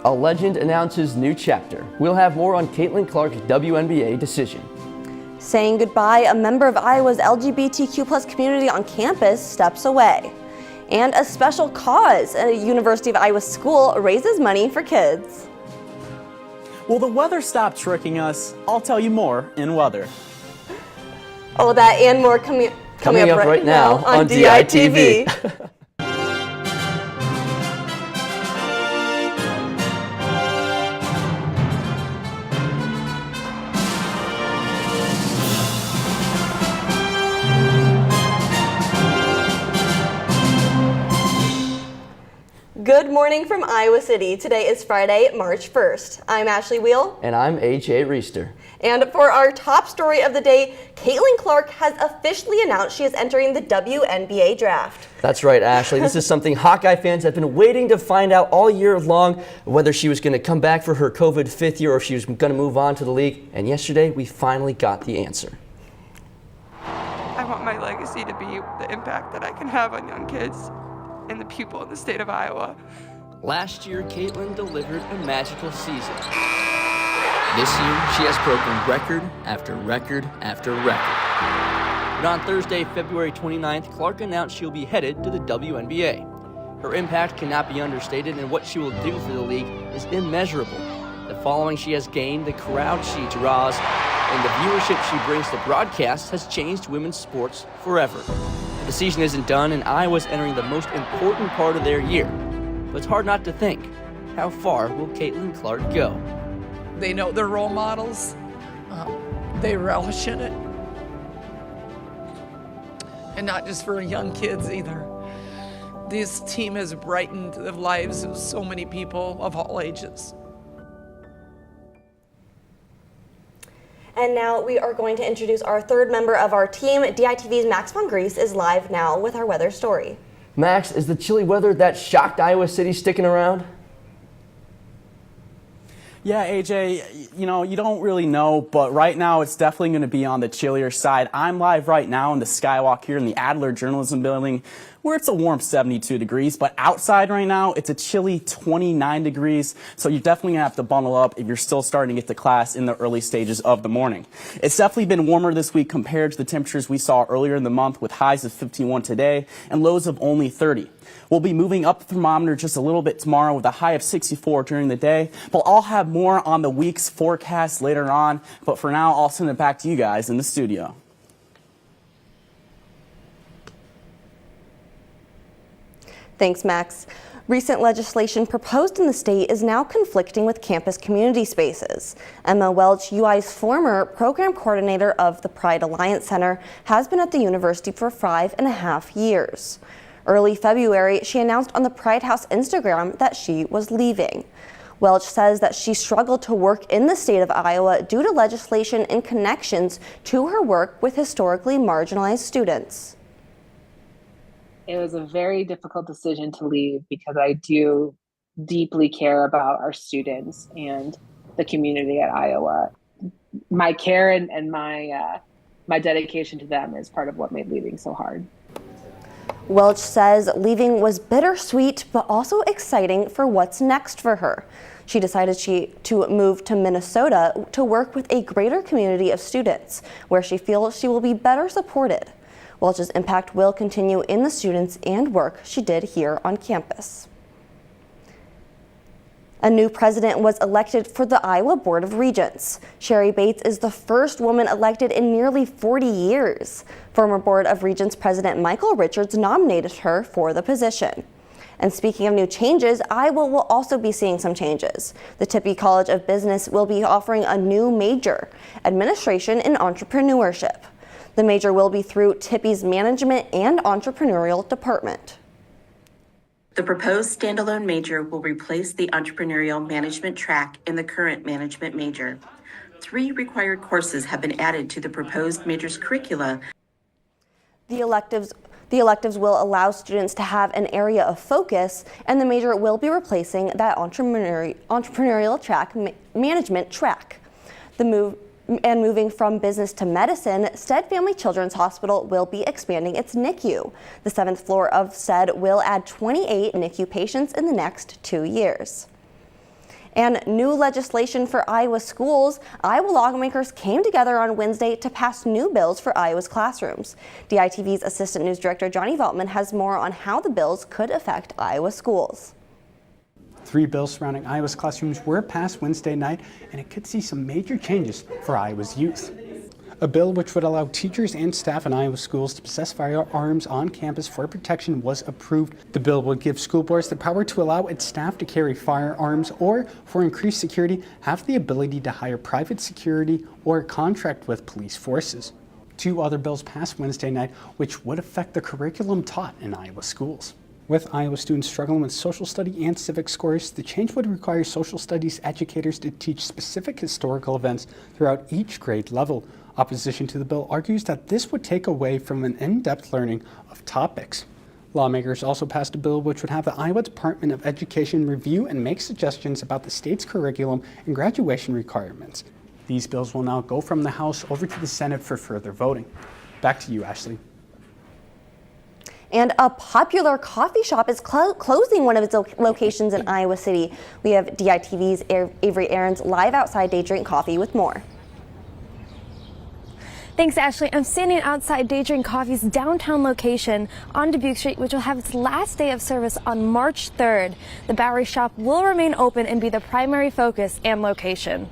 A legend announces new chapter. We'll have more on Caitlin Clark's WNBA decision. Saying goodbye, a member of Iowa's LGBTQ+ community on campus steps away. And a special cause at a University of Iowa school raises money for kids. Will the weather stop tricking us? I'll tell you more in weather. All of that and more coming up right now on DITV. Good morning from Iowa City. Today is Friday, March 1st. I'm Ashley Wheel. And I'm AJ Reister. And for our top story of the day, Caitlin Clark has officially announced she is entering the WNBA draft. That's right, Ashley. This is something Hawkeye fans have been waiting to find out all year long, whether she was going to come back for her COVID fifth year or if she was going to move on to the league. And yesterday, we finally got the answer. I want my legacy to be the impact that I can have on young kids and the people in the state of Iowa. Last year, Caitlin delivered a magical season. This year, she has broken record after record after record. But on Thursday, February 29th, Clark announced she'll be headed to the WNBA. Her impact cannot be understated, and what she will do for the league is immeasurable. The following she has gained, the crowd she draws, and the viewership she brings to broadcasts has changed women's sports forever. The season isn't done, and Iowa's entering the most important part of their year. But it's hard not to think, how far will Caitlin Clark go? They know their role models. They relish in it. And not just for young kids either. This team has brightened the lives of so many people of all ages. And now we are going to introduce our third member of our team. DITV's Max von Grease is live now with our weather story. Max, is the chilly weather that shocked Iowa City sticking around? Yeah, AJ, you don't really know, but right now it's definitely going to be on the chillier side. I'm live right now in the Skywalk here in the Adler Journalism Building, where it's a warm 72 degrees, but outside right now it's a chilly 29 degrees, so you're definitely going to have to bundle up if you're still starting to get to class in the early stages of the morning. It's definitely been warmer this week compared to the temperatures we saw earlier in the month, with highs of 51 today and lows of only 30. We'll be moving up the thermometer just a little bit tomorrow with a high of 64 during the day, but I'll have more on the week's forecast later on. But for now, I'll send it back to you guys in the studio. Thanks, Max. Recent legislation proposed in the state is now conflicting with campus community spaces. Emma Welch, UI's former program coordinator of the Pride Alliance Center, has been at the university for 5.5 years. Early February, she announced on the Pride House Instagram that she was leaving. Welch says that she struggled to work in the state of Iowa due to legislation and connections to her work with historically marginalized students. It was a very difficult decision to leave because I do deeply care about our students and the community at Iowa. My care and my dedication to them is part of what made leaving so hard. Welch says leaving was bittersweet, but also exciting for what's next for her. She decided to move to Minnesota to work with a greater community of students, where she feels she will be better supported. Welch's impact will continue in the students and work she did here on campus. A new president was elected for the Iowa Board of Regents. Sherry Bates is the first woman elected in nearly 40 years. Former Board of Regents President Michael Richards nominated her for the position. And speaking of new changes, Iowa will also be seeing some changes. The Tippie College of Business will be offering a new major, Administration and Entrepreneurship. The major will be through Tippie's Management and Entrepreneurial Department. The proposed standalone major will replace the entrepreneurial management track in the current management major. 3 required courses have been added to the proposed major's curricula. The electives will allow students to have an area of focus, and the major will be replacing that entrepreneurial track, management track. Moving from business to medicine, Stead Family Children's Hospital will be expanding its NICU. The 7th floor of Stead will add 28 NICU patients in the next 2 years. And new legislation for Iowa schools. Iowa lawmakers came together on Wednesday to pass new bills for Iowa's classrooms. DITV's Assistant News Director Johnny Veltman has more on how the bills could affect Iowa schools. 3 bills surrounding Iowa's classrooms were passed Wednesday night, and it could see some major changes for Iowa's youth. A bill which would allow teachers and staff in Iowa schools to possess firearms on campus for protection was approved. The bill would give school boards the power to allow its staff to carry firearms or, for increased security, have the ability to hire private security or contract with police forces. 2 other bills passed Wednesday night which would affect the curriculum taught in Iowa schools. With Iowa students struggling with social study and civic scores, the change would require social studies educators to teach specific historical events throughout each grade level. Opposition to the bill argues that this would take away from an in-depth learning of topics. Lawmakers also passed a bill which would have the Iowa Department of Education review and make suggestions about the state's curriculum and graduation requirements. These bills will now go from the House over to the Senate for further voting. Back to you, Ashley. And a popular coffee shop is closing one of its locations in Iowa City. We have DITV's Avery Aaron's live outside Day Drink Coffee with more. Thanks, Ashley. I'm standing outside Day Drink Coffee's downtown location on Dubuque Street, which will have its last day of service on March 3rd. The Bowery shop will remain open and be the primary focus and location.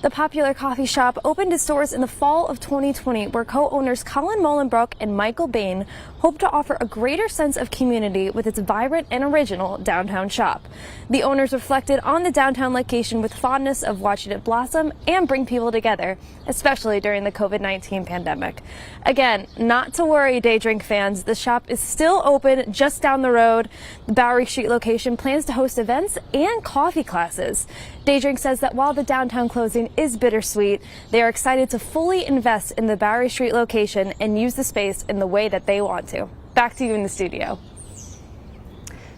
The popular coffee shop opened its doors in the fall of 2020, where co-owners Colin Molenbrook and Michael Bain hope to offer a greater sense of community with its vibrant and original downtown shop. The owners reflected on the downtown location with fondness of watching it blossom and bring people together, especially during the COVID-19 pandemic. Again, not to worry, Day Drink fans, the shop is still open just down the road. The Bowery Street location plans to host events and coffee classes. Day Drink says that while the downtown closing is bittersweet, they are excited to fully invest in the Bowery Street location and use the space in the way that they want to. Back to you in the studio.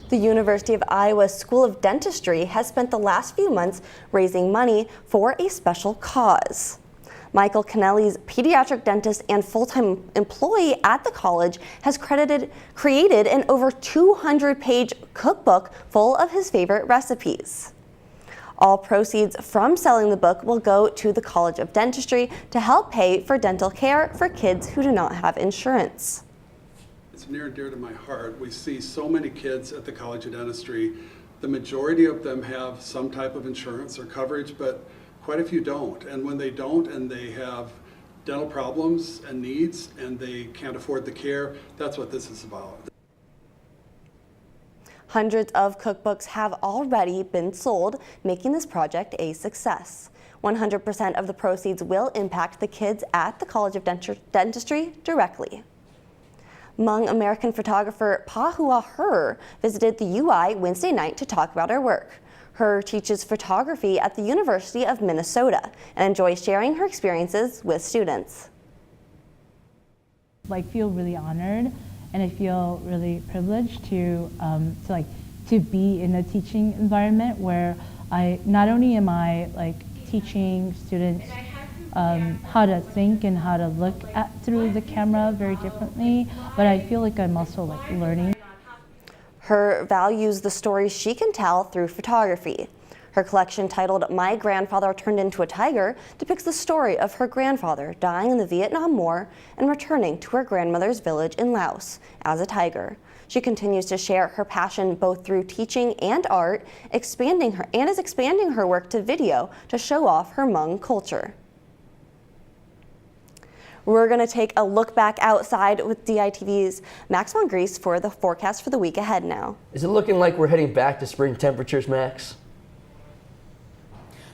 The University of Iowa School of Dentistry has spent the last few months raising money for a special cause. Michael Kennelly's pediatric dentist and full-time employee at the college has created an over 200-page cookbook full of his favorite recipes. All proceeds from selling the book will go to the College of Dentistry to help pay for dental care for kids who do not have insurance. It's near and dear to my heart. We see so many kids at the College of Dentistry. The majority of them have some type of insurance or coverage, but quite a few don't. And when they don't and they have dental problems and needs and they can't afford the care, that's what this is about. Hundreds of cookbooks have already been sold, making this project a success. 100% of the proceeds will impact the kids at the College of Dentistry directly. Hmong American photographer Pahua Her visited the UI Wednesday night to talk about her work. Her teaches photography at the University of Minnesota and enjoys sharing her experiences with students. I feel really honored, and I feel really privileged to be in a teaching environment where not only am I teaching students how to think and how to look through the camera very differently, but I feel like I'm also learning. Her values the stories she can tell through photography. Her collection, titled My Grandfather Turned Into a Tiger, depicts the story of her grandfather dying in the Vietnam War and returning to her grandmother's village in Laos as a tiger. She continues to share her passion both through teaching and art, expanding her work to video to show off her Hmong culture. We're going to take a look back outside with DITV's Max von Grease for the forecast for the week ahead now. Is it looking like we're heading back to spring temperatures, Max?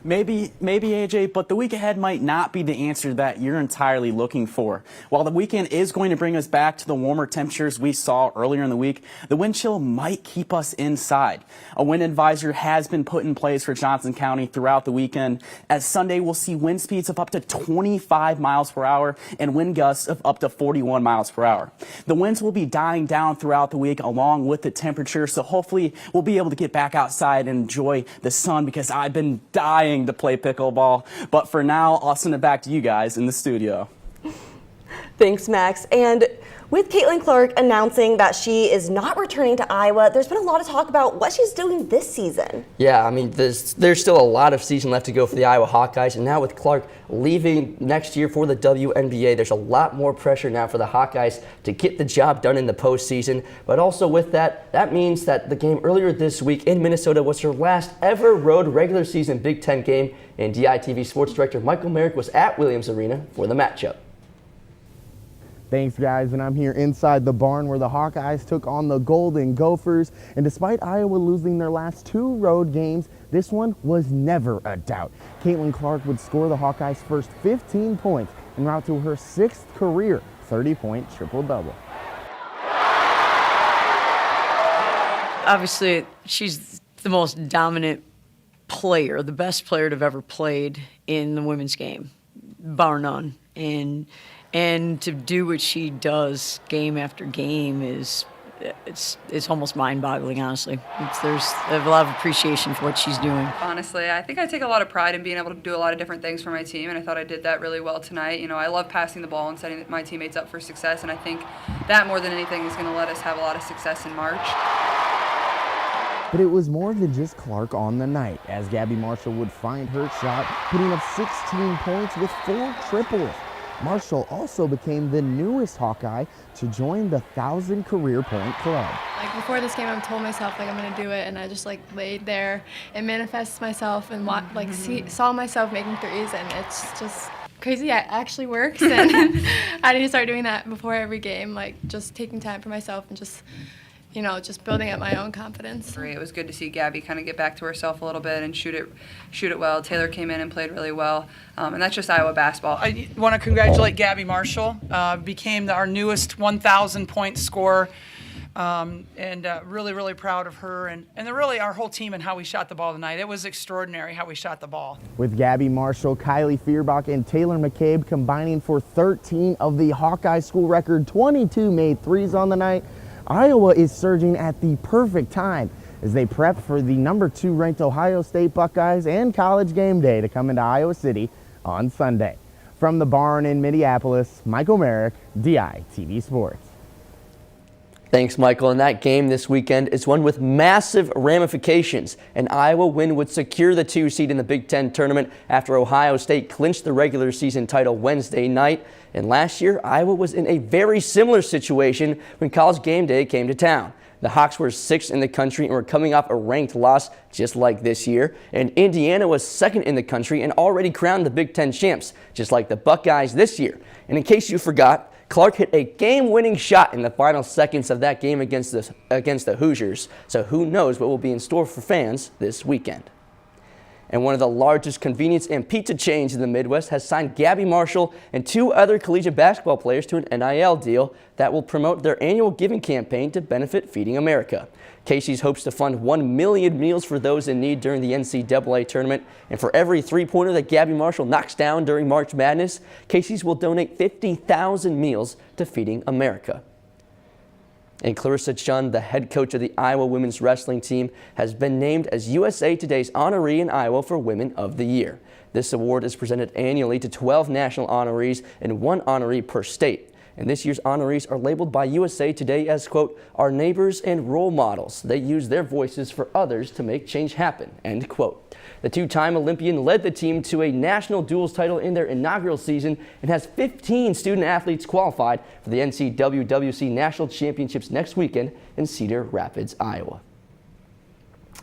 Maybe AJ, but the week ahead might not be the answer that you're entirely looking for. While the weekend is going to bring us back to the warmer temperatures we saw earlier in the week, the wind chill might keep us inside. A wind advisor has been put in place for Johnson County throughout the weekend. As Sunday, we'll see wind speeds of up to 25 miles per hour and wind gusts of up to 41 miles per hour. The winds will be dying down throughout the week along with the temperature, so hopefully we'll be able to get back outside and enjoy the sun, because I've been dying to play pickleball. But for now, I'll send it back to you guys in the studio. Thanks, Max. And With Caitlin Clark announcing that she is not returning to Iowa, there's been a lot of talk about what she's doing this season. Yeah, I mean, there's still a lot of season left to go for the Iowa Hawkeyes, and now with Clark leaving next year for the WNBA, there's a lot more pressure now for the Hawkeyes to get the job done in the postseason. But also with that, that means that the game earlier this week in Minnesota was her last ever road regular season Big Ten game, and DITV Sports Director Michael Merrick was at Williams Arena for the matchup. Thanks, guys, and I'm here inside the barn where the Hawkeyes took on the Golden Gophers, and despite Iowa losing their last 2 road games, this one was never a doubt. Caitlin Clark would score the Hawkeyes' first 15 points en route to her 6th career 30-point triple-double. Obviously, she's the most dominant player, the best player to have ever played in the women's game, bar none. And to do what she does game after game it's almost mind-boggling, honestly. There's a lot of appreciation for what she's doing. Honestly, I think I take a lot of pride in being able to do a lot of different things for my team, and I thought I did that really well tonight. You know, I love passing the ball and setting my teammates up for success, and I think that more than anything is going to let us have a lot of success in March. But it was more than just Clark on the night, as Gabby Marshall would find her shot, putting up 16 points with 4 triples. Marshall also became the newest Hawkeye to join the 1,000 career point club. Like before this game, I told myself like I'm gonna do it, and I just like laid there and manifested myself and saw myself making threes, and it's just crazy. It actually works, and I need to start doing that before every game, like just taking time for myself and just, you know, just building up my own confidence. It was good to see Gabby kind of get back to herself a little bit and shoot it well. Taylor came in and played really well, and that's just Iowa basketball. I want to congratulate Gabby Marshall, became our newest 1,000-point scorer, and really, really proud of her and really our whole team and how we shot the ball tonight. It was extraordinary how we shot the ball. With Gabby Marshall, Kylie Fierbach, and Taylor McCabe combining for 13 of the Hawkeye school record 22 made threes on the night, Iowa is surging at the perfect time as they prep for the number 2 ranked Ohio State Buckeyes and College game day to come into Iowa City on Sunday. From the barn in Minneapolis, Michael Merrick, DITV Sports. Thanks, Michael. And that game this weekend is one with massive ramifications. An Iowa win would secure the 2 seed in the Big Ten tournament after Ohio State clinched the regular season title Wednesday night. And last year, Iowa was in a very similar situation when College game day came to town. The Hawks were 6th in the country and were coming off a ranked loss just like this year. And Indiana was 2nd in the country and already crowned the Big Ten champs, just like the Buckeyes this year. And in case you forgot, Clark hit a game-winning shot in the final seconds of that game against the Hoosiers. So who knows what will be in store for fans this weekend. And one of the largest convenience and pizza chains in the Midwest has signed Gabby Marshall and 2 other collegiate basketball players to an NIL deal that will promote their annual giving campaign to benefit Feeding America. Casey's hopes to fund 1 million meals for those in need during the NCAA tournament. And for every 3-pointer that Gabby Marshall knocks down during March Madness, Casey's will donate 50,000 meals to Feeding America. And Clarissa Chun, the head coach of the Iowa women's wrestling team, has been named as USA Today's honoree in Iowa for Women of the Year. This award is presented annually to 12 national honorees and 1 honoree per state. And this year's honorees are labeled by USA Today as, quote, our neighbors and role models. They use their voices for others to make change happen, end quote. The 2-time Olympian led the team to a national duels title in their inaugural season and has 15 student athletes qualified for the NCWWC National Championships next weekend in Cedar Rapids, Iowa.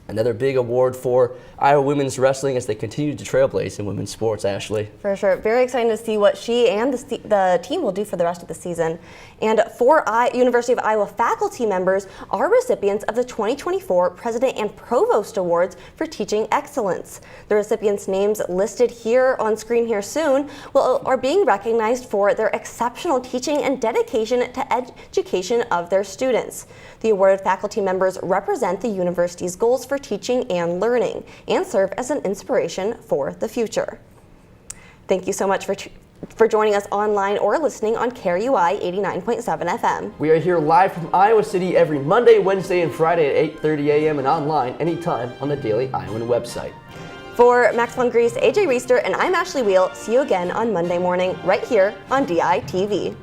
Another big award for Iowa women's wrestling as they continue to trailblaze in women's sports, Ashley. For sure. Very exciting to see what she and the team will do for the rest of the season. And 4 University of Iowa faculty members are recipients of the 2024 President and Provost Awards for Teaching Excellence. The recipients' names listed here on screen here soon are being recognized for their exceptional teaching and dedication to education of their students. The awarded faculty members represent the university's goals for teaching and learning and serve as an inspiration for the future. Thank you so much for joining us online or listening on KRUI 89.7 FM. We are here live from Iowa City every Monday, Wednesday, and Friday at 8:30 a.m. and online anytime on the Daily Iowan website. For Max Von Grease, AJ Reister, and I'm Ashley Wheel, see you again on Monday morning right here on DITV.